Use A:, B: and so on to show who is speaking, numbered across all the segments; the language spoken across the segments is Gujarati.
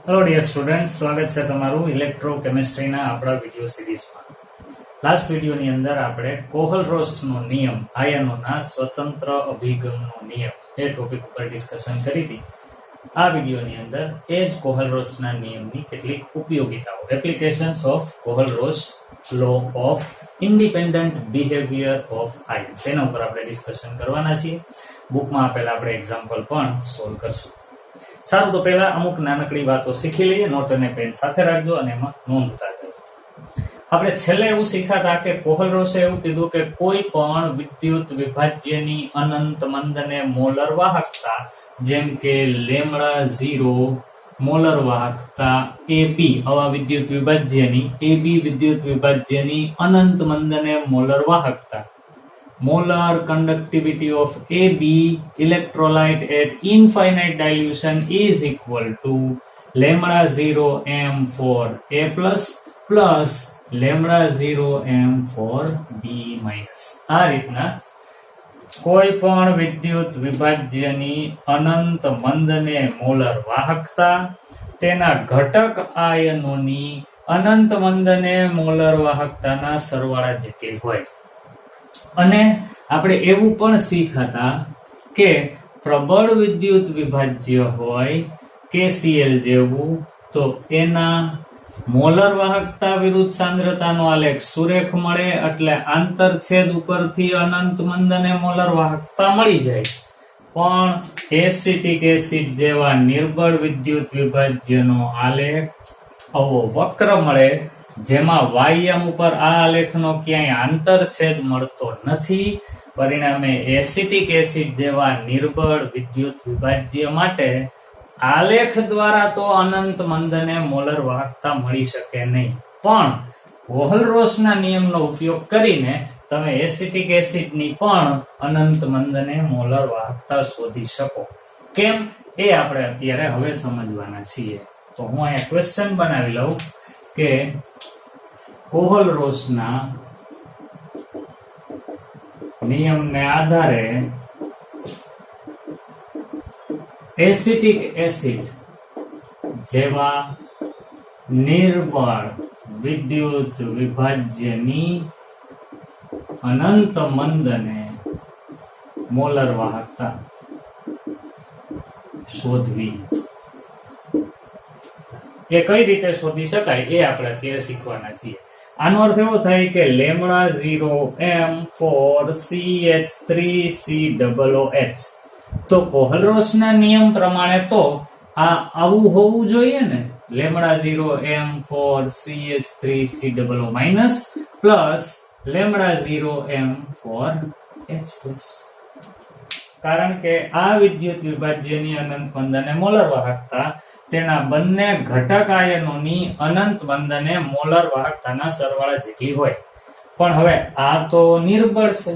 A: હેલો ડિયર સ્ટુડન્ટ, સ્વાગત છે તમારું ઇલેક્ટ્રોકેમિસ્ટ્રીના આપણા વિડિયો સિરીઝમાં. લાસ્ટ વિડિયોની અંદર આપણે કોહલરોસનો નિયમ, આયનોના સ્વતંત્ર અભિગમનો નિયમ એ ટોપિક ઉપર ડિસ્કશન કરી હતી. આ વિડિયોની અંદર એ જ કોહલરોસના નિયમની કેટલીક ઉપયોગિતાઓ, applications of Kohlrausch law of independent behaviour of ions, એના ઉપર આપણે ડિસ્કશન કરવાના છીએ. બુકમાં આપેલા આપણે એક્ઝામ્પલ પણ સોલ્વ કરશું. સારું, તો પહેલા અમુક નાનકડી વાતો શીખી લઈએ. નોટ અને પેન સાથે રાખજો અને એમાં નોંધતા જજો. આપણે છેલ્લે એવું શીખ્યા કે કોહલરોસે એવું કીધું કે કોઈ પણ વિદ્યુત વિભાજ્યની અનંત મંદને મોલર વાહકતા, જેમ કે λ0 મોલર વાહકતા AB, આવા વિદ્યુત વિભાજ્યની અનંત મંદને મોલર વાહકતા, molar conductivity of AB electrolyte at infinite dilution is equal to λ0m for A plus λ0m for B minus. આ રીતના કોઈ પણ વિદ્યુત વિભાજ્યની અનંત મંદને મોલર વાહકતા, તેના ઘટક આયનોની અનંત મંદને મોલર વાહકતાના સરવાળા જેટલી હોય. અને આપણે એવું પણ શીખ્યા કે પ્રબળ વિદ્યુત વિભાજ્ય હોય KCl જેવું, તો એના મોલર વાહકતા વિરુદ્ધ સાંદ્રતાનો આલેખ સુરેખ મળે, એટલે આંતરછેદ ઉપરથી અનંત મંદને મોલર વાહકતા મળી જાય. પણ એસિટિક એસિડ જેવા નિર્બળ વિદ્યુત વિભાજ્યનો આલેખ આવો વક્ર મળે, જેમાં વાયમ ઉપર આ આલેખનો ક્યાંય આંતરછેદ મળતો નથી. પરિણામે એસિટિક એસિડ જેવા નિર્બળ વિદ્યુત વિભાજ્ય માટે આલેખ દ્વારા તો અનંત મંદને મોલર વાહકતા મળી શકે નહીં, પણ કોહલરોસના નિયમનો ઉપયોગ કરીને તમે એસિટિક એસિડની પણ અનંત મંદને મોલર વાહકતા શોધી શકો. કેમ, એ આપણે અત્યારે હવે સમજવાના છીએ. તો હું અહીંયા ક્વેશ્ચન બનાવી લઉં કે કોહલરોસના નિયમને આધારે એસિટિક એસિડ જેવા નિર્બળ વિદ્યુત વિભાજ્યની અનંત મંદને મોલર વાહકતા શોધવી. એ કઈ રીતે શોધી શકાય એ આપણે અત્યારે શીખવાના છીએ. આનો અર્થ એવો થાય કે λ0m for CH3COOH. તો કોહલરોસના નિયમ પ્રમાણે તો આ આવું હોવું જોઈએ ને, λ0m for CH3COO minus plus λ0m for H plus. કારણ કે આ વિદ્યુત વિભાજ્યની અનંત મંદને મોલર વાહકતા તેના બંને ઘટક આયનોની અનંત મંદને મોલર વાહકતાના સરવાળા જેટલી હોય. પણ હવે આ તો નિર્બળ છે,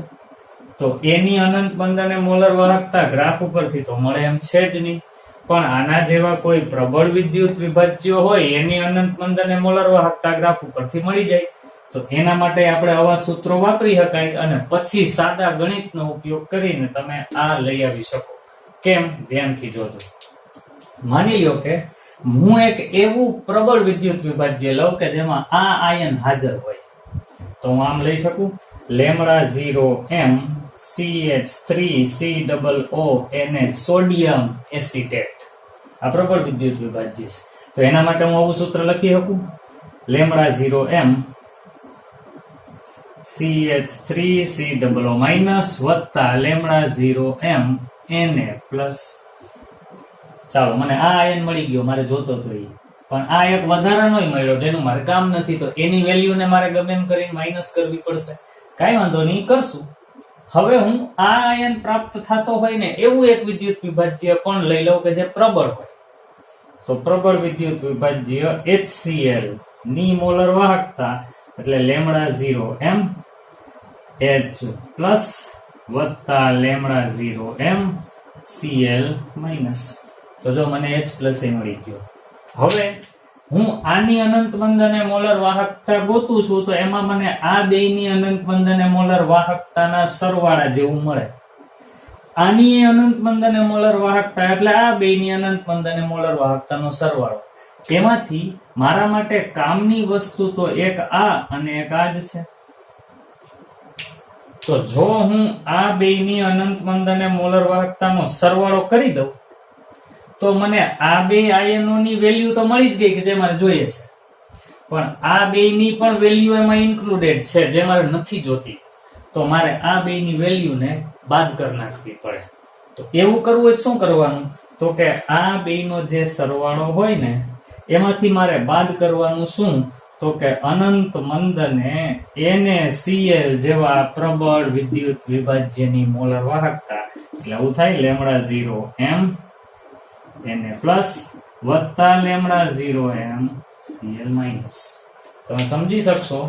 A: તો એની અનંત મંદને મોલર વાહકતા ગ્રાફ ઉપરથી તો મળે એમ છે જ નહીં. પણ આના જેવા કોઈ પ્રબળ વિદ્યુત વિભાજ્યો હોય એની અનંત મંદને મોલર વાહકતા ગ્રાફ ઉપરથી મળી જાય. તો એના માટે આપણે આવા સૂત્રો વાપરી શકાય અને પછી સાદા ગણિતનો ઉપયોગ કરીને તમે આ લઈ આવી શકો. કેમ, ધ્યાનથી જોજો. માની લ્યો કે હું એક એવું પ્રબળ વિદ્યુત વિભાજ્ય લઉં કે જેમાં આ આયન હાજર હોય, તો હું આમ લઈ શકું λ0m CH3COONH સોડિયમ એસિટેટ. આ પ્રબળ વિદ્યુત વિભાજ્ય છે, તો એના માટે હું આવું સૂત્ર લખી શકું λ0m CH3COO minus વત્તા λ0m Na પ્લસ. ચાલો, મને આ આયન મળી ગયો, મારે જોતો તો એ, પણ આ એક વધારાનો મળ્યો જેનું મારે કામ નથી, તો એની વેલ્યુને મારે ગમે એમ કરીને માઇનસ કરવી પડશે. કાંઈ વાંધો નહીં, કરશું. હવે હું આ આયન પ્રાપ્ત થતો હોય ને એવું એક વિદ્યુત વિભાજ્ય પણ લઈ લઉં કે જે પ્રબળ હોય. તો પ્રબળ વિદ્યુત વિભાજ્ય HCl ની મોલર વાહકતા એટલે λ0m H પ્લસ વત્તા λ0m Cl માઇનસ. તો જો મને H પ્લસ એ મળી ગયો. હવે હું આની અનંત મંદને મોલર વાહકતા ગોતું છું, તો એમાં મને આ બેયની અનંત મંદને મોલર વાહકતાના સરવાળા જેવું મળે. આની અનંત મંદને મોલર વાહકતા એટલે આ બેયની અનંત મંદને મોલર વાહકતાનો સરવાળો. એમાંથી મારા માટે કામની વસ્તુ તો એક આ અને એક આ જ છે. તો જો હું આ બેયની અનંત મંદ અને મોલર વાહકતાનો સરવાળો કરી દઉં તો મને આ બે આયનોની વેલ્યુ તો મળી જ ગઈ કે જે મારે જોઈએ છે, પણ આ બેયની પણ વેલ્યુ એમાં ઇન્ક્લુડેડ છે જે મારે નથી જોતી. તો મારે આ બેયની વેલ્યુને બાદ કરી નાખવી પડે. તો એવું કરવું હોય શું કરવાનું? તો કે આ બેયનો જે સરવાળો હોય ને એમાંથી મારે બાદ કરવાનું શું? તો કે અનંત મંદને NaCl જેવા પ્રબળ વિદ્યુત વિભાજ્યની મોલર વાહકતા, એટલે આવું થાય λ0m Na+ વત્તા λ0m Cl-. તમે સમજી શકશો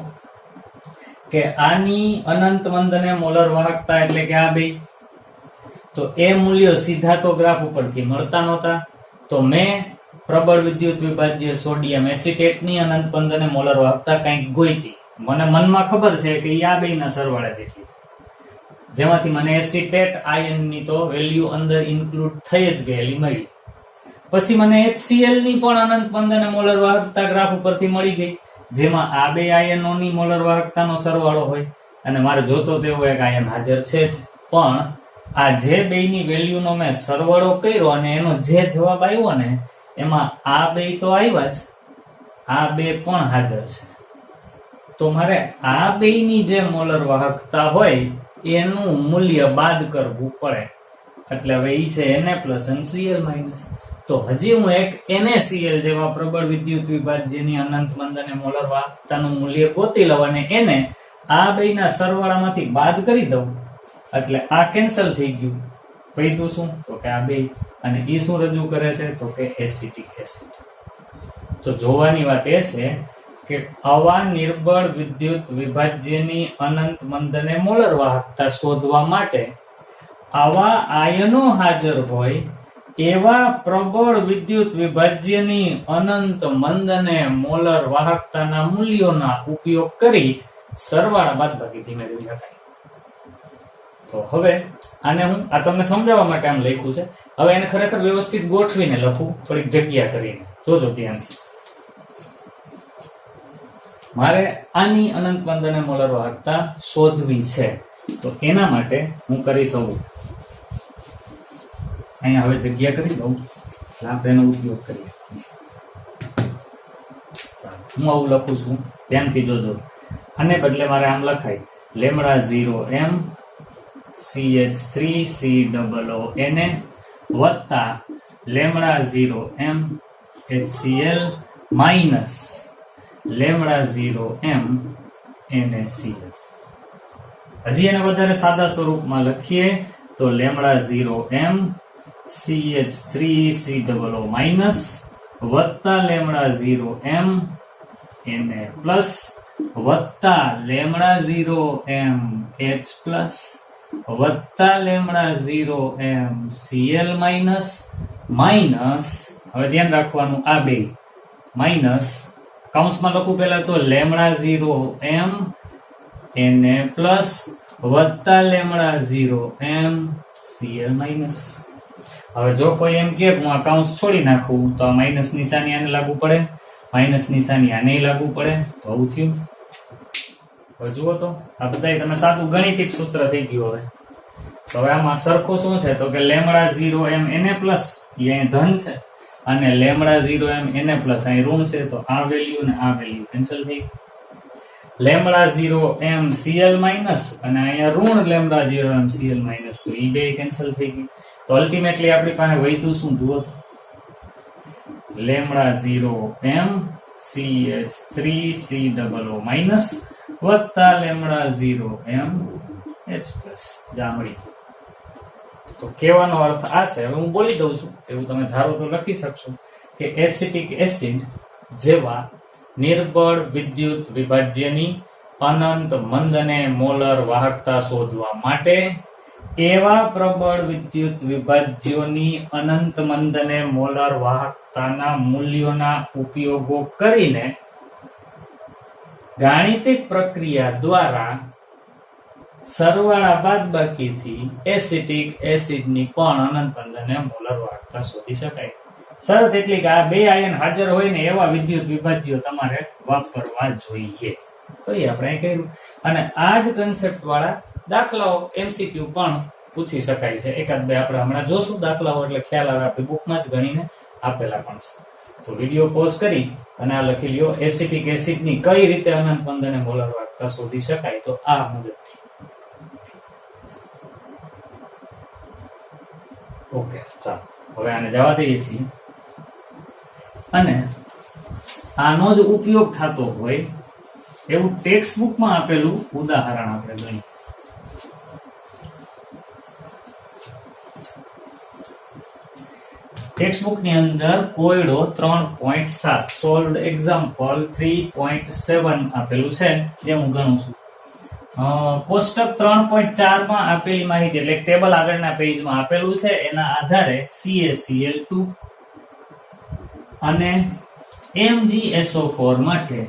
A: કે આની અનંત મંદને મોલર વાહકતા એટલે કે આ બે, તો એ મૂલ્યો સીધા તો ગ્રાફ ઉપરથી મળતા નહોતા. તો મેં પ્રબળ વિદ્યુત વિભાજ્ય સોડિયમ એસિટેટની અનંત મંદ અને મોલર વાહકતા કંઈક ગોઈતી. મને મનમાં ખબર છે કે આ બેયના સરવાળા જેટલી, જેમાંથી મને એસિટેટ આયનની તો વેલ્યુ અંદર ઇન્ક્લુડ થઈ જ ગયેલી મળી. પછી મને HCl ની પણ અનંત મંદ અને મોલર વાહકતા ગ્રાફ ઉપરથી મળી ગઈ, જેમાં આ બે આયનોની મોલર વાહકતાનો સરવાળો હોય, અને મારે જોતો તેવો એક આયન હાજર છે જ. પણ આ જે બેયની વેલ્યુનો મેં સરવાળો કર્યો અને એનો જે જવાબ આવ્યો ને એમાં આ બે તો આવ્યા જ, આ બે પણ હાજર છે. તો મારે આ બેયની જે મોલર વાહકતા હોય એનું મૂલ્ય બાદ કરવું પડે. એટલે હવે ઈ છે Na+ અને Cl-. તો હજી હું એક NaCl જેવા પ્રબળ વિદ્યુત વિભાજ્યની અનંત મંદ અને મોલર વાહકતાનું મૂલ્ય ગોતી લઉં અને એને આ બેયના સરવાળામાંથી બાદ કરી દઉં, એટલે આ કેન્સલ થઈ ગયું. પૈતું શું? તો કે આ બે, અને ઈ શું રજૂ કરે છે? તો કે એસિટિક એસિડ. તો જોવાની વાત એ છે કે આવા નિર્બળ વિદ્યુત વિભાજ્યની અનંત મંદ અને મોલર વાહકતા શોધવા માટે આવા આયનો હાજર હોય એવા પ્રબળ વિદ્યુત વિભાજ્યની અનંત મંદ અને મોલર વાહકતાના મૂલ્યોના ઉપયોગ કરી સરવાળા બાદબાકીથી મેળવી શકાય. તો હવે આને હું આ તમને સમજાવવા માટે આમ લખ્યું છે. હવે એને ખરેખર વ્યવસ્થિત ગોઠવીને લખું, થોડીક જગ્યા કરીને. જોજો ત્યાંથી મારે આની અનંત મંદ અને મોલર વાહકતા શોધવી છે. તો એના માટે હું કરી શકું, અહીંયા હવે જગ્યા કરી દઉં, આપણે એનો ઉપયોગ કરીએ. હું આવું લખું છું, ધ્યાનથી જોજો. આને બદલે મારે આમ લખાય λ0m CH3COONA વત્તા λ0m HCl minus λ0m NaCl. હજી એને વધારે સાદા સ્વરૂપમાં લખીએ તો λ0m CH3COO માઇનસ વત્તા λ0m Na વત્તા λ0m H પ્લસ વત્તા λ0m Cl માઇનસ માઇનસ, હવે ધ્યાન રાખવાનું આ બે માઇનસ કૌંસમાં લખું પહેલા તો λ0m Na પ્લસ વત્તા λ0m Cl માઇનસ. હવે જો કોઈ એમ કે હું આ કૌંસ છોડી નાખું તો આ માઇનસ નિશાની આને લાગુ પડે, માઇનસ નિશાની આને લાગુ પડે, તો આવું થયું. હવે જુઓ તો આ બધા તમે સાદું ગણિતિક સૂત્ર થઈ ગયું. હવે હવે આમાં સરખું શું છે? તો કે λ0m Na પ્લસ એ અહીં ધન છે અને λ0m Na પ્લસ અહીં ઋણ છે. તો આ વેલ્યુ ને આ વેલ્યુ કેન્સલ થઈ. λ0m Cl માઇનસ અને અહીંયા ઋણ λ0m Cl માઇનસ, તો એ બે કેન્સલ થઈ ગઈ. તો અલ્ટિમેટલી આપણી પાસે વધ્યું શું? જુઓ તો λ0m CH3COO માઇનસ વત્તા λ0m H પ્લસ જામડી. તો કહેવાનો અર્થ આ છે, હવે હું બોલી દઉં છું, એવું તમે ધારો તો લખી શકશો કે એસિટિક એસિડ જેવા નિર્બળ વિદ્યુત વિભાજ્યની અનંત મંદ અને મોલર વાહકતા શોધવા માટે એવા પ્રબળ વિદ્યુત વિભાજ્યોની અનંત મંદ અને મોલર વાહકતાના મૂલ્યોના ઉપયોગો કરીને ગાણિતિક પ્રક્રિયા દ્વારા સરવાળા બાદબાકીથી એસિટિક એસિડની પણ અનંત મંદ અને મોલર વાહકતા શોધી શકાય. શરત એટલી કે આ બે આયન હાજર હોય ને એવા વિદ્યુત વિભાજ્યો તમારે વાપરવા જોઈએ. તો એ આપણે કર્યું. અને આ જ કન્સેપ્ટ વાળા દાખલાઓ MCQ પણ પૂછી શકાય છે. એકાદ બે આપણે હમણાં જોશું દાખલાઓ, એટલે ખ્યાલ આવે. આપણી બુકમાં જ ગણીને આપેલા પણ છે. તો વિડીયો પોઝ કરી અને આ લખી લ્યો, એસિટિક એસિડની કઈ રીતે અનંત બંધને મોલર વાહકતા શોધી શકાય. તો આ મુજબથી. ઓકે, ચાલો હવે આને જવા દઈએ છીએ. અને આનો જ ઉપયોગ થતો હોય એવું ટેક્સ્ટ બુકમાં આપેલું ઉદાહરણ આપણે ગણીએ. ટેક્સ્ટ બુકની અંદર કોયડો 3.7 સોલ્વડ એક્ઝામ્પલ 3.7 આપેલું છે, જે હું ગણું છું. કોષ્ટક 3.4 માં આપેલી માહિતી એટલે ટેબલ આગળના પેજમાં આપેલું છે, એના આધારે CaCl2 અને MgSO4 માટે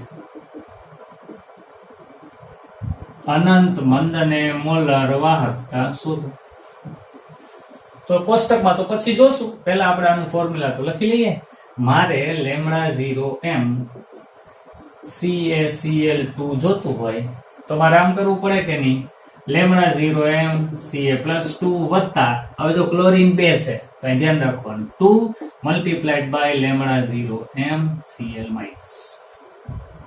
A: અનંત મંદ અને મોલર વાહકતા શોધો. તો કોષ્ટકમાં તો પછી જોશું, પહેલા આપણે આનું ફોર્મ્યુલા તો લખી લઈએ. મારે λ0m CaCl2 જોતું હોય તો મારે આમ કરવું પડે કે નહીં? λ0m Ca+2 વત્તા, હવે તો ક્લોરીન 2 છે તો અહીં ધ્યાન રાખવાનું, 2 મલ્ટીપ્લાઈડ બાય λ0m Cl-.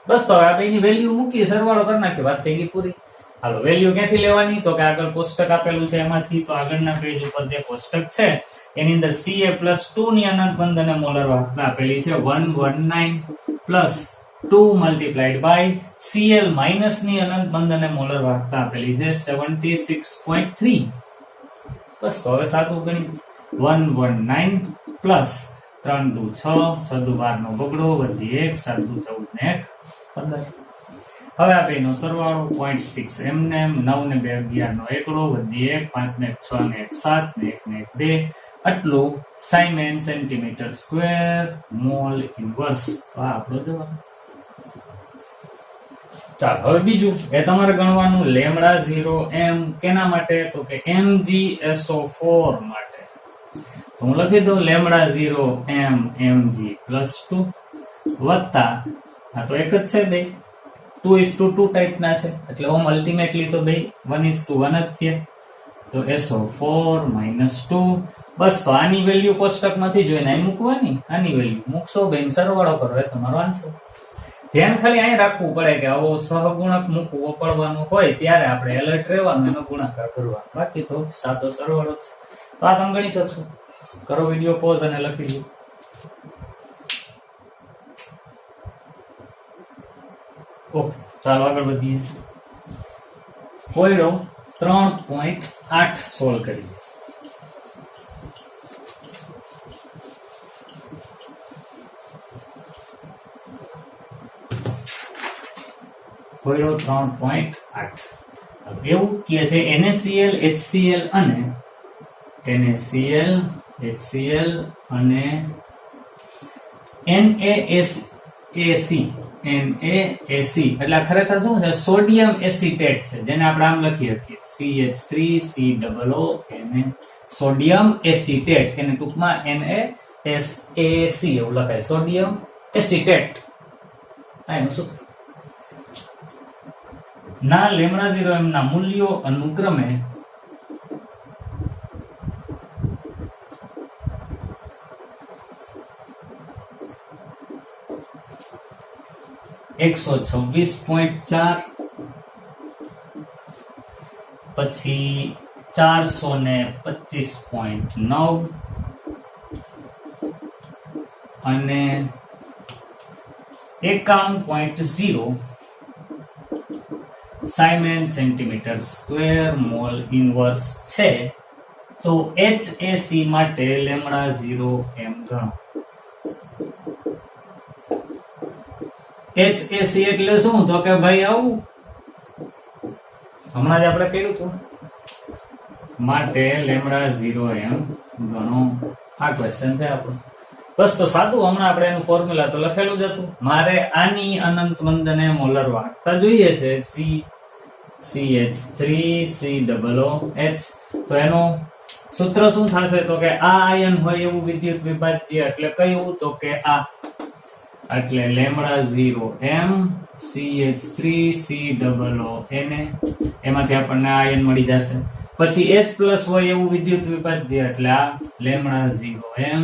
A: બસ, તો હવે આ બેની વેલ્યુ મૂકી સરવાળો કરી નાખી, વાત થઈ ગઈ પૂરી. હાલો, વેલ્યુ ક્યાંથી લેવાની? તો કે આગળ કોષ્ટક આપેલું છે એમાંથી. તો આગળના પેજ ઉપર જે કોષ્ટક છે એની અંદર Ca+2 ની અનંત બંધ અને મોલર વાહકતા આપેલી છે 119 plus 2 multiplied by Cl minus ની અનંત બંધ અને મોલર વાહકતા આપેલી છે 76.3. બસ, તો હવે સાદું ગણિત. 119 પ્લસ 3 દુ 6, 6 દુ 12 નો બગડો, વધી 1, 7 દુ 14 ને 1 15. હવે આ બેનો સરવાળો 0.6 એમને 9 ને 2 11 નો એકડો, વધી 1, 5 ને 6 ને 1 7 ને 1 ને 1 2, આટલું સાયમેન સેન્ટીમીટર સ્ક્વેર મોલ ઇન્વર્સ. આ આપણો જવાબ. ચાલો, હવે બીજું એ તમારે ગણવાનું λ0m કેના માટે? તો કે MgSO4 માટે. તો હું લખી દઉં λ0m Mg+2 વત્તા, આ તો એક જ છે બે, 2:2 ટાઈપના છે એટલે ઓમ અલ્ટિમેટલી તો બે 1:1 જ થયા. તો SO4 -2. બસ, તો આની વેલ્યુ કોષ્ટકમાંથી જોઈને અહીં મૂકવાની. આની વેલ્યુ મૂકશો બેન, સરવાળો કરો એ તમારો આન્સર. ધ્યાન ખાલી અહીં રાખવું પડે કે આવો સહગુણક મૂકવો પડવાનું હોય ત્યારે આપણે એલર્ટ રહેવાનું, એનો ગુણાકાર કરવાનો. બાકી તો સાદો સરવાળો જ છે. તો આ તમે ગણી શકશો. કરો વિડીયો પોઝ અને લખી લો. ઓકે, ચાલો આગળ વધીએ. કોયડો 3.8 સોલ્વ કરીએ. કોયડો 3.8 એવું કહે છે NaCl HCl અને NaCl HCl અને NaAC એટલે ખરેખર શું છે? સોડિયમ એસિટેટ છે, જેને આપણે આમ લખી શકીએ CH3COO Na, સોડિયમ એસિટેટ, એને ટૂંકમાં NaSAC એવું લખાય, સોડિયમ એસિટેટ. આ એનું સૂત્ર. ના λ0m ના મૂલ્યો અનુક્રમે 126.4 પછી 425.9 અને 91.0 સાયમેન સેન્ટીમીટર સ્ક્વેર મોલ ઇન્વર્સ છે. તો HAC માટે λ0m ગણો. HAC એટલે શું? તો કે ભાઈ આવું હમણાં જ આપણે કર્યું હતું માટે λ0m ગણો. આ ક્વેશ્ચન છે આપણો. બસ, તો સાદું હમણાં આપણે એનું ફોર્મ્યુલા તો લખેલું જ હતું. મારે આની અનંત મંદને મોલર વાહકતા જોઈએ છે CH3COOH. તો એનું સૂત્ર શું થશે તો કે આ આયન હોય એવું વિદ્યુત વિભાજ્ય એટલે કયું તો કે આ, એટલે લેમડા 0 m CH3COO Na, એમાંથી આપણને આ આયન મળી જશે. પછી H+ હોય એવું વિદ્યુત વિભાજ્ય એટલે આ લેમડા 0 m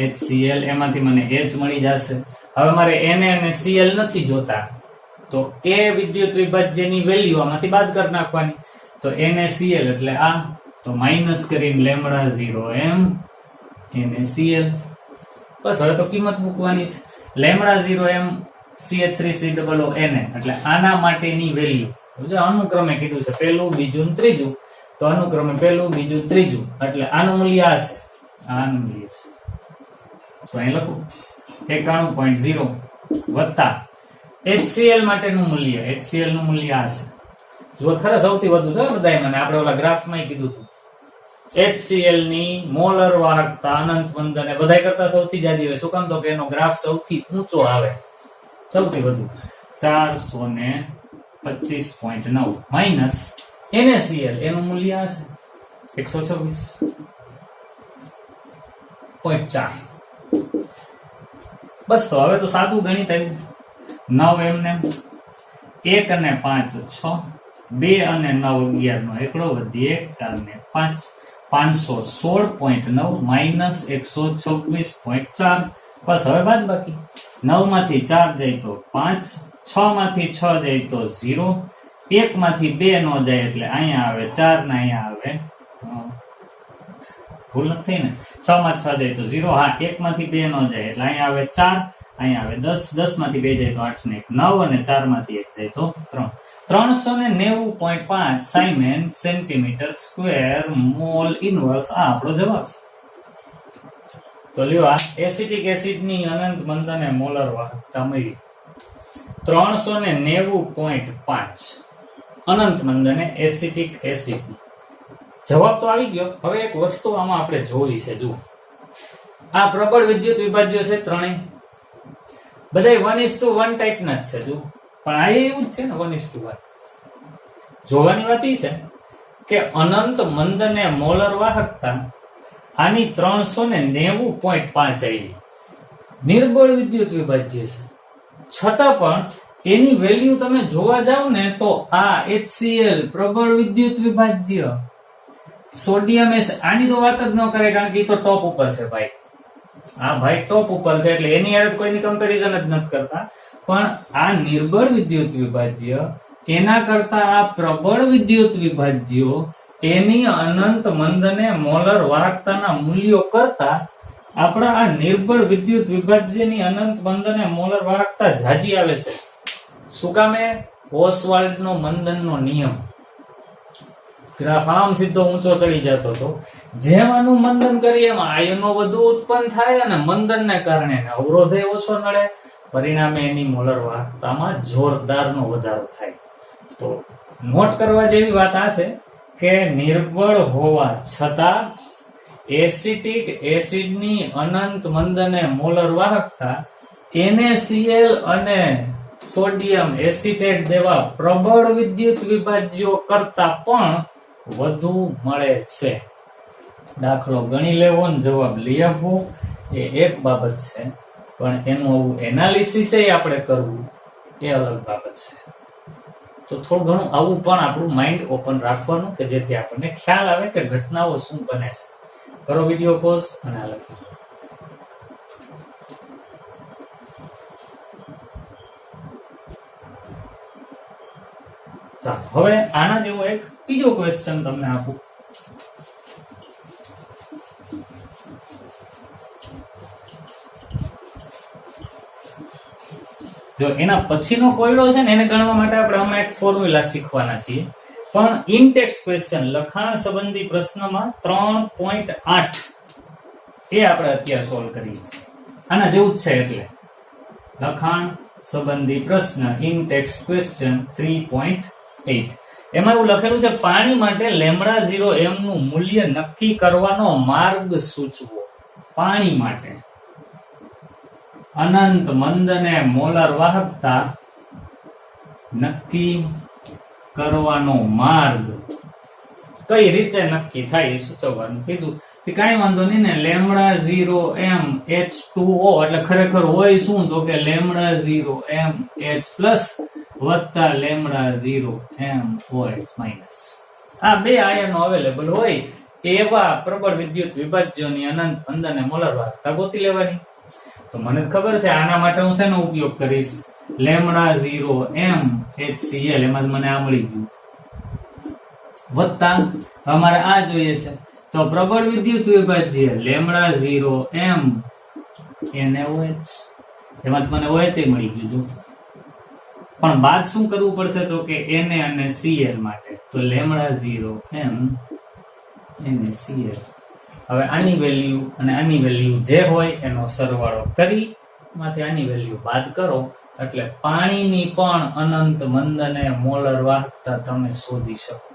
A: HCl, એમાંથી મને H મળી જશે. હવે મારે Na અને Cl નથી જોતા, તો એ વિદ્યુત વિભાજ્યની વેલ્યુ આમાંથી બાદ કરી નાખવાની. તો NaCl એટલે આ, તો માઈનસ કરીને લેમડા 0 m NaCl. બસ હવે તો કિંમત મૂકવાની છે. લેમડા 0 m CH3COO Na એટલે આના માટેની વેલ્યુ જો અનુક્રમે કીધું છે, પહેલું બીજું ત્રીજું, તો અનુક્રમે પહેલું બીજું ત્રીજું, એટલે આનું મૂલ્ય આ છે, આનું મૂલ્ય છે. તો અહીં લખું 91.0 વત્તા HCl માટેનું મૂલ્ય, HCl નું મૂલ્ય આ છે. જો ખરા સૌથી વધુ છે બધાય, મને આપણે ઓલા ગ્રાફમાં કીધું હતું HCl ની મોલર વાહકતા અનંત બંધન એ બધાય કરતા સૌથી જાડી હોય. શું કામ તો કે એનો ગ્રાફ સૌથી ઊંચો આવે, સૌથી વધુ 425.9 માઈનસ NaCl એનું મૂલ્ય આ છે 126.4. બસ તો હવે તો સાદું ગણિત આવ્યું. 9 એમને 1 અને 5 6, 2 અને 9 11 નો એકડો વધી 1 4 ને 5 516.9 માઈનસ 126.4. બસ હવે બાદ બાકી 9 માંથી 4 જાય તો 5, 6 માંથી 6 જાય તો 0, 1 માંથી 2 નો જાય એટલે અહીંયા આવે 4 ને અહીંયા આવે ભૂલ નથી ને, 6 માં 6 જાય તો 0, હા 1 માંથી 2 નો જાય એટલે અહીંયા આવે 4, અહીંયા આવે 10, 10 માંથી 2 જાય તો 8 ને 1 9 અને 4 માંથી 1 જાય તો 3. 390.5 સાયમેન સેન્ટીમીટર સ્ક્વેર મોલ ઇનવર્સ આ આપણો જવાબ છે. તો લ્યો આ એસિટિક એસિડ ની અનંત મંદને મોલર વાહકતા મળી 390.5 અનંત મંદને એસિટિક એસિડ. જવાબ તો આવી ગયો. હવે એક વસ્તુ આમાં આપણે જોઈ છે, જુઓ આ પ્રબળ વિદ્યુત વિભાજ્યો છે ત્રણેય, બધાય 1:1 ટાઈપના જ છે. જુઓ પણ આ એવું જ છે ને 1:1. જોવાની વાત એ છે કે અનંત મંદને મોલર વાહકતા આની 390.5 આવી, નિર્બળ વિદ્યુત વિભાજ્ય છે, છતાં પણ એની વેલ્યુ તમે જોવા જાવ ને તો આ HCl પ્રબળ વિદ્યુત વિભાજ્ય, સોડિયમ આની તો વાત જ ન કરે, કારણ કે એ તો ટોપ ઉપર છે ભાઈ. આ ભાઈ ટોપ ઉપર છે એટલે એની હારે કોઈની કમ્પેરિઝન જ નથી કરતા. પણ આ નિર્બળ વિદ્યુત વિભાજ્ય એના કરતા આ પ્રબળ વિદ્યુત વિભાજ્યો એની અનંત મંદને મોલર વાહકતાના મૂલ્યો કરતા આપણા આ નિર્બળ વિદ્યુત વિભાજ્યની અનંત મંદને મોલર વાહકતા જાજી આવે છે. શું કામે? ઓસ્વાલ્ડનો મંદનનો નિયમ. ગ્રાફ આમ સીધો ઊંચો ચડી જતો હતો, જેમ આનું મંદન કરીએ એમ આયનો વધુ ઉત્પન્ન થાય અને મંદનને કારણે અવરોધે ઓછો નડે, પરિણામે એની મોલર વાહકતામાં જોરદારનો વધારો થાય. તો નોટ કરવા જેવી વાત આ છે કે નિર્બળ હોવા છતાં એસિટિક એસિડની અનંત મંદને મોલર વાહકતા NaCl અને સોડિયમ એસિટેટ જેવા પ્રબળ વિદ્યુત વિભાજ્યો કરતા પણ વધુ મળે છે. દાખલો ગણી લેવો ને જવાબ લઈ આવવો એ એક બાબત છે, પણ એનું આવું એનાલિસિસ આપણે કરવું એ અલગ બાબત છે. તો થોડું ઘણું આવું પણ આપણું માઇન્ડ ઓપન રાખવાનું કે જેથી આપણને ખ્યાલ આવે કે ઘટનાઓ શું બને છે. કરો વિડીયો પોઝ અને આ લખી. હવે આના જેવો એક બીજો ક્વેશ્ચન તમને આપું. જો એના પછીનો કોયડો છે ને એને ગણવા માટે આપણે હમણાં એક ફોર્મ્યુલા શીખવાના છીએ, પણ ઇનટેક્સ્ટ ક્વેશ્ચન લખાણ સંબંધી પ્રશ્નમાં 3.8 એ આપણે અત્યારે સોલ્વ કરીએ. આના જેવું જ છે, એટલે લખાણ સંબંધી પ્રશ્ન ઇનટેક્સ્ટ ક્વેશ્ચન 3.8. એમાં એવું લખેલું છે, પાણી માટે લેમ્બડા 0m નું મૂલ્ય નક્કી કરવાનો માર્ગ સૂચવો. પાણી માટે અનંત મંદને મોલર વાહકતા નક્કી કરવાનો માર્ગ કઈ રીતે નક્કી થાય એ સૂચવવાનું કીધું. કઈ વાંધો નહીં ને, લેમડા 0m H2O એટલે ખરેખર હોય શું તો કે લેમડા 0m H પ્લસ વત્તા લેમડા 0m OH માઇનસ. આ બે આયનો અવેલેબલ હોય એવા પ્રબળ વિદ્યુત વિભાજ્યોની અનંત મંદ અને મોલર વાહકતા ગોતી લેવાની. તો મને ખબર છે આના માટે હું શેનો ઉપયોગ કરીશ, લેમડા 0m HCl, એમાં મને આ મળી ગયું, વત્તા અમારે આ જોઈએ છે તો પ્રબળ વિદ્યુત વિભાજ્ય લેમડા 0m NaOH, એમાં મને OH મળી ગયું. પણ બાદ શું કરવું પડશે તો કે Na અને Cl માટે, તો લેમડા 0m NaCl. હવે આની વેલ્યુ અને આની વેલ્યુ જે હોય એનો સરવાળો કરી એમાંથી આની વેલ્યુ બાદ કરો એટલે પાણીની પણ અનંત મંદ અને મોલર વાહકતા તમે શોધી શકો.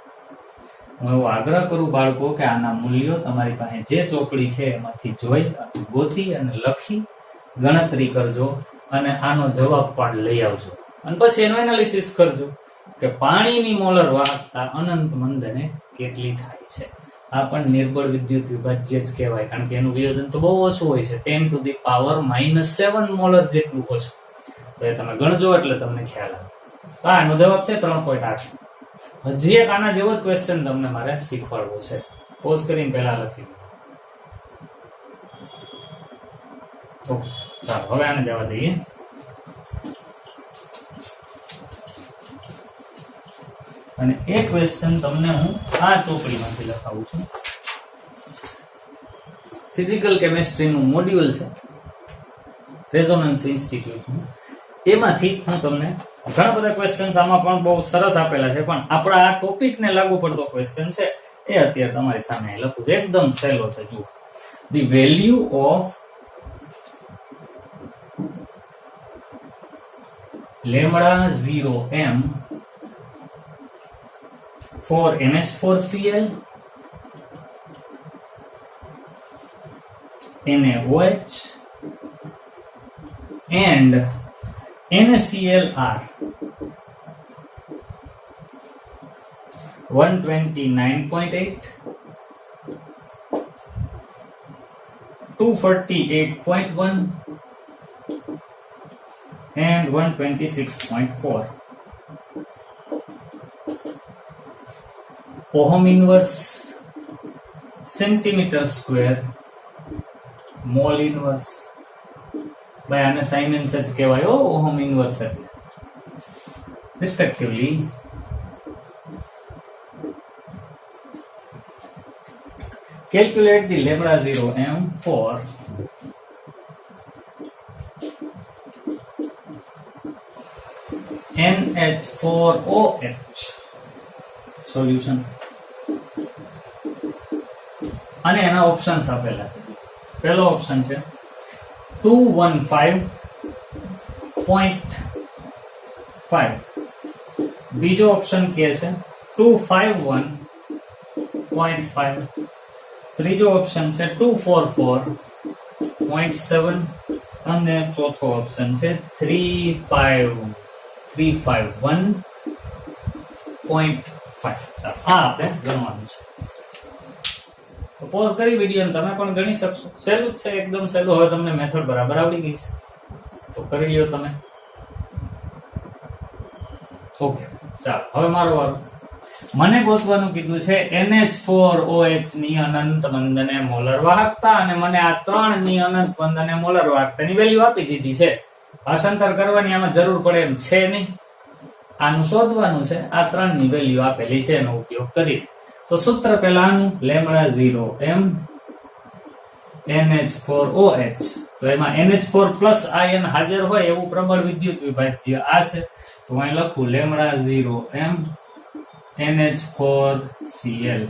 A: હું એવો આગ્રહ કરું બાળકો કે આના મૂલ્યો તમારી પાસે જે ચોપડી છે એમાંથી જોઈ ગોતી અને લખી ગણતરી કરજો અને આનો જવાબ પણ લઈ આવજો અને પછી એનું એનાલિસિસ કરજો કે પાણીની મોલર વાહકતા અનંત મંદને કેટલી થાય છે. આ પણ નિર્બળ વિદ્યુત વિભાજ્ય જ કહેવાય કારણ કે એનું વિયોજન તો બહુ ઓછું હોય છે, 10⁻⁻7 મોલર જેટલું ઓછું. તો એ તમે ગણજો એટલે તમને ખ્યાલ આવે. તો આનો જવાબ છે 3.8. હજી એક આના જેવો જ ક્વેશ્ચન તમને મારે શીખવાડવો છે. પોઝ કરીને પહેલા લખી દો. ઓકે, ચાલો હવે આને જવા દઈએ. અને એક ક્વેશ્ચન તમને હું આ ચોપડીમાંથી લખાવું છું. ફિઝિકલ કેમિસ્ટ્રીનું મોડ્યુલ છે રેઝોનન્સ ઇન્સ્ટિટ્યૂટનું, એમાંથી હું તમને ઘણા બધા ક્વેશ્ચન્સ આમાં પણ બહુ સરસ આપેલા છે, પણ આપણા આ ટોપિકને લાગુ પડતો ક્વેશ્ચન છે એ અત્યારે તમારી સામે લખું. એકદમ સહેલો છે. જુઓ, the value of lambda 0m for NH4Cl, NaOH and NaCl are 129.8, 248.1 and 126.4. Ohm inverse, centimetre square, mall inverse. ભાઈ આને સાઇમેન્સ જ કહેવાય ઓહમ ઇનવર્સ એટલે. Respectively calculate the lambda 0m for NH4OH. Solution અને એના ઓપ્શન્સ આપેલા છે. પહેલો ઓપ્શન છે 215.5, બીજો ઓપ્શન કે છે 251.5, ત્રીજો ઓપ્શન છે 244.7 અને ચોથો ઓપ્શન છે 351.5. આ આપણે ગણવાનું છે. તો પોઝ કરી વિડીયો તમે પણ ગણી શકશો. સહેલું જ છે, એકદમ સહેલું. હવે તમને મેથડ બરાબર આવડી ગઈ છે તો કરી લ્યો તમે. ઓકે, ચાલો હવે મારો વારો. મને ગોતવાનું કીધું છે NH4OH ની અનંત મંદ અને મોલર વાહકતા, અને મને આ 3 ની અનંત મંદ અને મોલર વાહકતાની વેલ્યુ આપી દીધી છે. ભાષાંતર કરવાની આમાં જરૂર પડે એમ છે નહીં. આનું શોધવાનું છે. આ 3 ની વેલ્યુ આપેલી છે એનો ઉપયોગ કરી. તો સૂત્ર પહેલા આનું લેમડા 0m NH4OH, તો એમાં NH4 પ્લસ આયન હાજર હોય એવું પ્રબળ વિદ્યુત વિભાજ્ય આ છે. તો અહીં લખું lambda 0m NH4Cl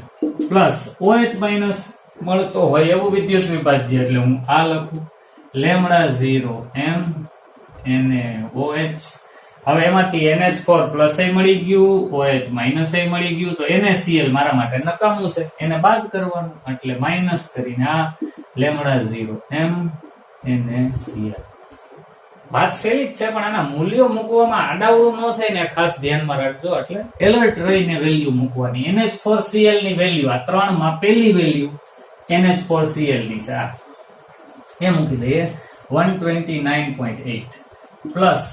A: plus OH minus મળતો હોય એવું વિદ્યુત વિભાજ્ય, એટલે હું આ લખું લેમડા 0m NaOH. હવે એમાંથી NH4 પ્લસ એ મળી ગયું, OH માઇનસ એ મળી ગયું, તો NaCl મારા માટે નકામું છે, એને બાદ કરવાનું એટલે માઇનસ કરીને આ લેમડા 0m NaCl. વાત સહેલી જ છે, પણ આના મૂલ્યો મૂકવામાં આડાવડું ન થાય ને ખાસ ધ્યાનમાં રાખજો. એટલે એલર્ટ રહીને વેલ્યુ મૂકવાની. NH4Cl ની વેલ્યુ આ ત્રણમાં પહેલી વેલ્યુ NH4Cl ની છે, આ એ મૂકી દઈએ 129.8 પ્લસ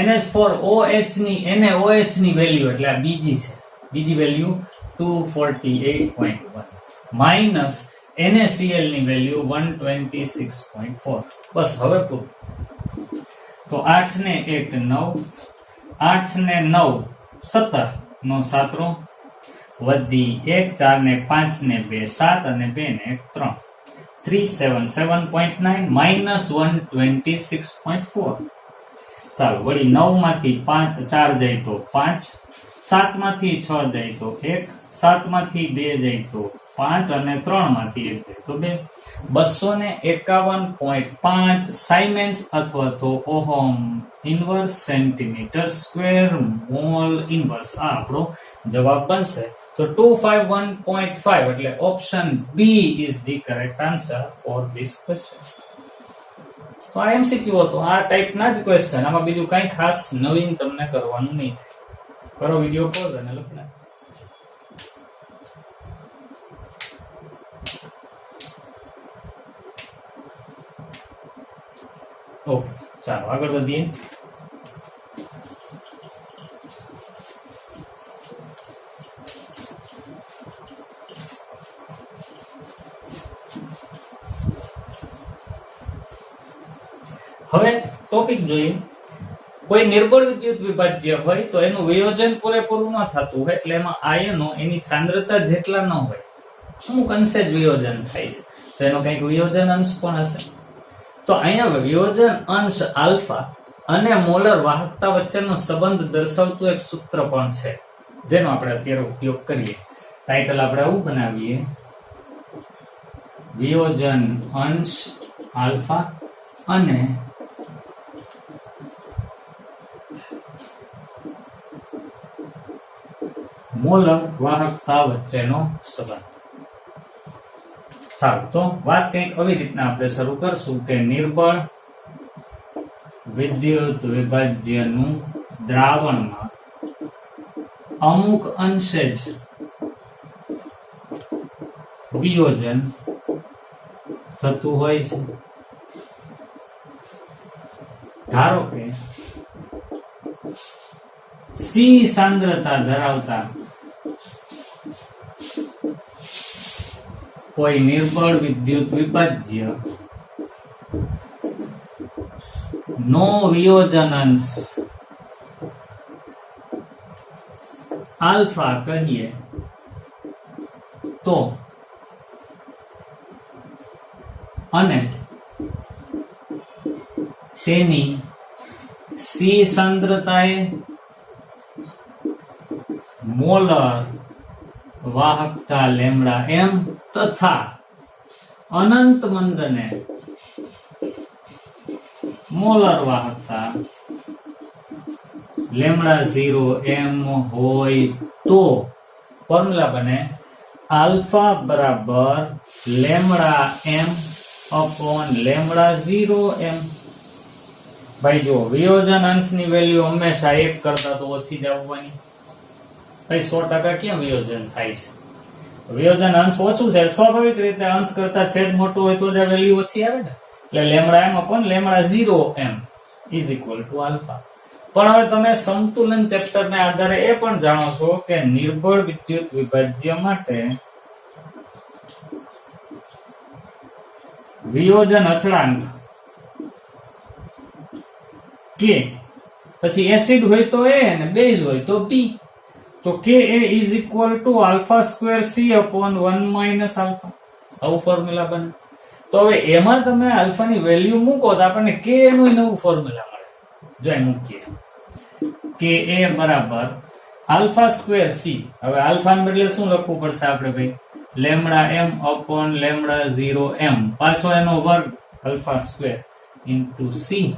A: NH4OH ની NaOH ની વેલ્યુ એટલે આ બીજી છે, બીજી વેલ્યુ 248.1 માઇનસ NaCl ની વેલ્યુ 126.4. બસ હવે પૂરું. તો 8 ને 1 9, 8 ને 9 17 નો 7 વધી 1, 4 ને 5 ને 2 7 અને 2 ને 1 3 377.9 માઇનસ 126.4. ચાલો વળી 9 માંથી 5 4 જાય તો 5, 7 માંથી 6 જાય તો 1, 7 માંથી 2 જાય તો 5 અને 3 માંથી 1 જાય તો 2. 251.5 સાયમેન્સ અથવા તો ohm inverse centimetre square mole inverse આ આપણો જવાબ બનશે. તો 251.5 એટલે option B is the correct answer for this question. તો આ એમસીક્યુ હતો, આ ટાઈપના જ ક્વેશ્ચન, આમાં બીજું કઈ ખાસ નવીન તમને કરવાનું નહીં થાય. કરો વિડિયો પોઝ અને લખી નાખો. ઓકે, ચાલો આગળ વધીએ. હવે ટોપિક જોઈએ. કોઈ નિર્બળ વિદ્યુત વિભાજ્ય હોય તો એનું વિયોજન પૂરેપૂરું ન થતું હોય, એટલે એમાં આયનો એની સાંદ્રતા જેટલા ન હોય, અમુક અંશે જ વિયોજન થાય છે, તો એનો કંઈક વિયોજન અંશ પણ હશે. તો અહીંયા વિયોજન અંશ આલ્ફા અને મોલર વાહકતા વચ્ચેનો સંબંધ દર્શાવતું એક સૂત્ર પણ છે, જેનો આપણે અત્યારે ઉપયોગ કરીએ. ટાઇટલ આપણે આવું બનાવીએ, વિયોજન અંશ આલ્ફા અને મોલર વાહકતા વચ્ચેનો સંબંધ. ચાલો તો વાત કંઈક આવી રીતના આપણે શરૂ કરશું કે નિર્બળ વિદ્યુત વિભાજ્યનું દ્રાવણમાં અમુક અંશે જ વિયોજન થતું હોય છે. ધારો કે સી સાંદ્રતા ધરાવતા કોઈ નિર્બળ વિદ્યુત વિભાજ્ય નો વિયોજન અંશ આલ્ફા કહીએ તો અને તેની સી સાંદ્રતાએ મોલર વાહકતા લેમ્ડા એમ તથા અનંત મંદને મોલર વાહકતા લેમ્ડા 0 એમ હોય તો ફોર્મ્યુલા બને આલ્ફા બરાબર લેમ્ડા એમ અપોન લેમ્ડા 0 એમ. ભાઈ જો વિયોજન અંશની વેલ્યુ હંમેશા 1 કરતા તો ઓછી જ આવવાની. ભાઈ 100% કેમ વિયોજન થાય છે? વિયોજન અંશ ઓછું છે, સ્વાભાવિક રીતે અંશ કરતા છેદ મોટું હોય તો જ વેલ્યુ ઓછી આવે ને. એટલે lambda m upon lambda 0 m is equal to alpha. પણ હવે તમે સમતુલન ચેપ્ટરને આધારે એ પણ જાણો છો કે નિર્બળ વિદ્યુત વિભાજ્ય માટે વિયોજન અચળાંક કે પછી એસિડ હોય તો એ અને બેઝ હોય તો બી, તો K A is equal to alpha square C upon 1 minus alpha. આવું ફોર્મ્યુલા બને. તો હવે એમાં તમે આલ્ફાની વેલ્યુ મૂકો તો આપણને કે એનું નવું ફોર્મ્યુલા મળે. જો અહીં મૂકીએ કે એ બરાબર આલ્ફા સ્ક્વેર સી. હવે આલ્ફા ને બદલે શું લખવું પડશે આપણે ભાઈ? Lambda m upon lambda 0 m, પાછો એનો વર્ગ alpha square into c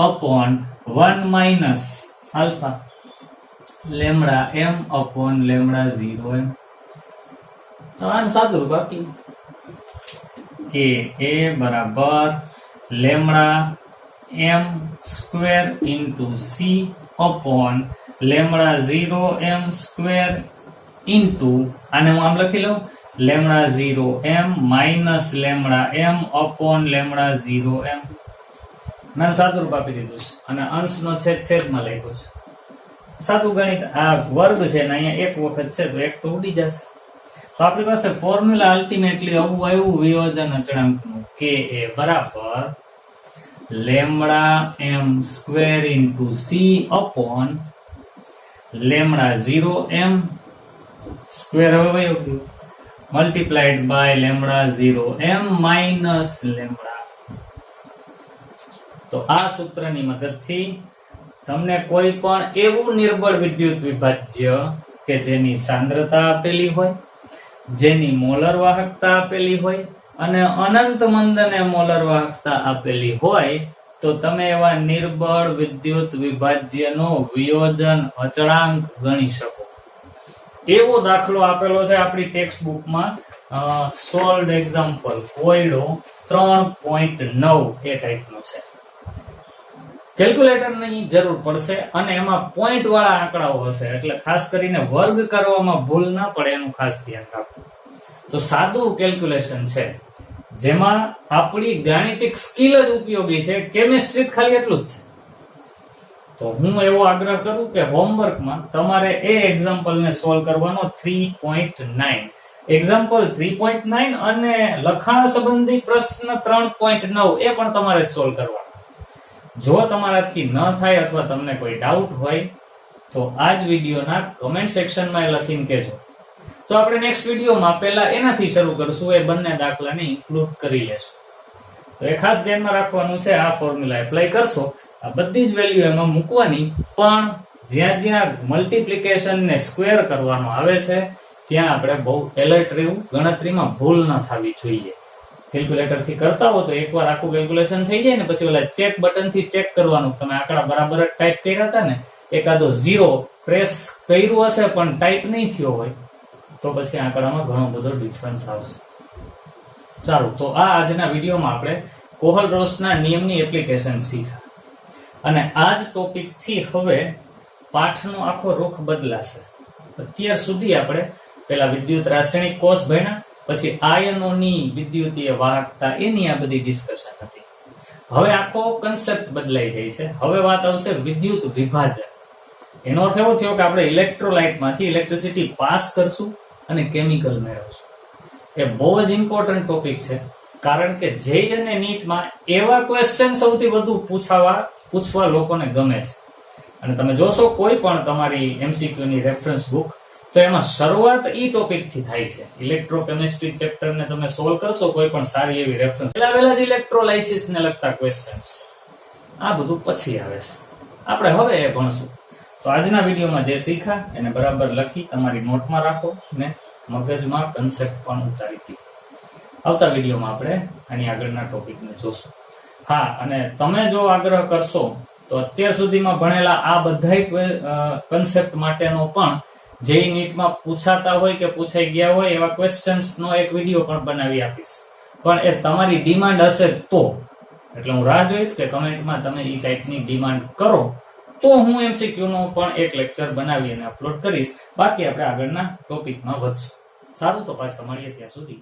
A: upon 1 minus alpha lambda m upon lambda 0 m. તો આનું સાદું રૂપ આપીએ કે એ બરાબર lambda m square into c upon lambda 0 m square into આને હું આમ લખી લઉં lambda 0 m minus lambda m upon lambda 0 m મેં સાદું રૂપ આપી દીધું છે અને અંશનો છેદમાં લખ્યો છે. સાદું ગણિત આ વર્ગ છે ને અહીંયા એક વખત છે તો એક તો ઉડી જશે. તો આપણી પાસે ફોર્મ્યુલા અલ્ટિમેટલી આવું આવ્યું વિયોજન અચળાંકનું કે એ બરાબર lambda m square into c upon lambda 0 m square હવે વયો ગયું multiplied by lambda 0 m minus lambda. તો આ સૂત્રની મદદથી તમને કોઈ પણ એવું નિર્બળ વિદ્યુત વિભાજ્ય કે જેની સાંદ્રતા આપેલી હોય, જેની મોલર વાહકતા આપેલી હોય અને અનંત મંદને મોલર વાહકતા આપેલી હોય તો તમે એવા નિર્બળ વિદ્યુત વિભાજ્યનો વિયોજન અચળાંક ગણી શકો. એવો દાખલો આપેલો છે આપણી ટેક્સ્ટ બુકમાં સોલ્ડ એક્ઝામ્પલ કોયડો 3.9 એ ટાઈપનો છે. કેલ્ક્યુલેટરની જરૂર પડશે અને એમાં પોઈન્ટ વાળા આંકડાઓ હશે એટલે ખાસ કરીને વર્ગ કરવામાં ભૂલ ના પડે એનું ખાસ ધ્યાન રાખવું. તો સાદું કેલ્ક્યુલેશન છે જેમાં આપણી ગાણિતિક સ્કિલ જ ઉપયોગી છે, કેમિસ્ટ્રી ખાલી એટલું જ છે. તો હું એવો આગ્રહ કરું કે હોમવર્કમાં તમારે એ એક્ઝામ્પલને સોલ્વ કરવાનો 3.9 એક્ઝામ્પલ 3.9 અને લખાણ સંબંધી પ્રશ્ન 3.9 એ પણ તમારે સોલ્વ કરવાનો. જો તમારાથી ન થાય અથવા તમને કોઈ ડાઉટ હોય તો આ જ વિડીયોના કમેન્ટ સેક્શનમાં એ લખીને કહેજો. તો આપણે નેક્સ્ટ વિડીયોમાં પહેલા એનાથી શરૂ કરશું, એ બંને દાખલાને ઇન્ક્લુડ કરી લેશું. તો એ ખાસ ધ્યાનમાં રાખવાનું છે, આ ફોર્મ્યુલા એપ્લાય કરશો આ બધી જ વેલ્યુ એમાં મૂકવાની, પણ જ્યાં જ્યાં મલ્ટીપ્લિકેશન ને સ્ક્વેર કરવાનો આવે છે ત્યાં આપણે બહુ એલર્ટ રહેવું, ગણતરીમાં ભૂલ ન થવી જોઈએ. કેલ્ક્યુલેટર થી કરતા હો તો એકવાર આખું કેલ્ક્યુલેશન થઈ જાય ને પછી ઓલા ચેક બટન થી ચેક કરવાનું તમે આંકડા બરાબર જ ટાઈપ કર્યા હતા ને, એકાદો 0 પ્રેસ કર્યું હશે પણ ટાઈપ નહીં થયો હોય તો પછી આંકડામાં ઘણો બધો ડિફરન્સ આવશે. સારું, તો આ આજના વિડીયોમાં આપણે કોહલ-રોસના નિયમની એપ્લિકેશન શીખ્યા અને આ જ ટોપિક થી હવે પાઠનો આખો રૂખ બદલાશે. અત્યાર સુધી આપણે પેલા વિદ્યુત રાસાયણિક કોષ ભણ્યા, પછી આયનોની વિદ્યુતીય વાહકતા, એની આ બધી ડિસ્કશન હતી. હવે આખો કન્સેપ્ટ બદલાઈ ગઈ છે. હવે વાત આવશે વિદ્યુત વિભાજન. એનો અર્થ એવો થયો કે આપણે ઇલેક્ટ્રોલાઇટમાંથી ઇલેક્ટ્રિસિટી પાસ કરશું અને કેમિકલ મેળવશું. એ બહુ જ ઇમ્પોર્ટન્ટ ટોપિક છે કારણ કે જેઈ અને નીટમાં એવા ક્વેશ્ચન સૌથી વધુ પૂછવા લોકોને ગમે છે. અને તમે જોશો કોઈ પણ તમારી MCQ ની રેફરન્સ બુક તો એમાં શરૂઆત ઈ ટોપિક થી થાય છે. ઇલેક્ટ્રોકેમિસ્ટ્રી ચેપ્ટર ને તમે સોલ્વ કરશો કોઈ પણ સારી એવી રેફરન્સ, પહેલા જ ઇલેક્ટ્રોલાઇસિસ ને લગતા ક્વેશ્ચન્સ, આ બધું પછી આવે છે. આપણે હવે એ ભણશું. તો આજના વિડીયોમાં જે શીખ્યા એને બરાબર લખી તમારી નોટમાં રાખો ને મગજમાં કન્સેપ્ટ પણ ઉતારી દીધો. આવતા વિડીયોમાં આપણે આની આગળના ટોપિકને જોશું. હા, અને તમે જો આગ્રહ કરશો તો અત્યાર સુધીમાં ભણેલા આ બધા કન્સેપ્ટ માટેનો પણ જે નીટમાં પૂછાતા હોય કે પૂછાઈ ગયા હોય એવા ક્વેશ્ચન્સ નો એક વિડીયો પણ બનાવી આપીશ. પણ એ તમારી ડિમાન્ડ હશે તો, એટલે હું રાહ જોઈશ કે કમેન્ટમાં તમે એ ટાઈપની ડિમાન્ડ કરો તો હું MCQ નો પણ એક લેક્ચર બનાવી અને અપલોડ કરીશ. બાકી આપણે આગળના ટોપિકમાં વધશું. સારું, તો પાછા મળીએ ત્યાં સુધી.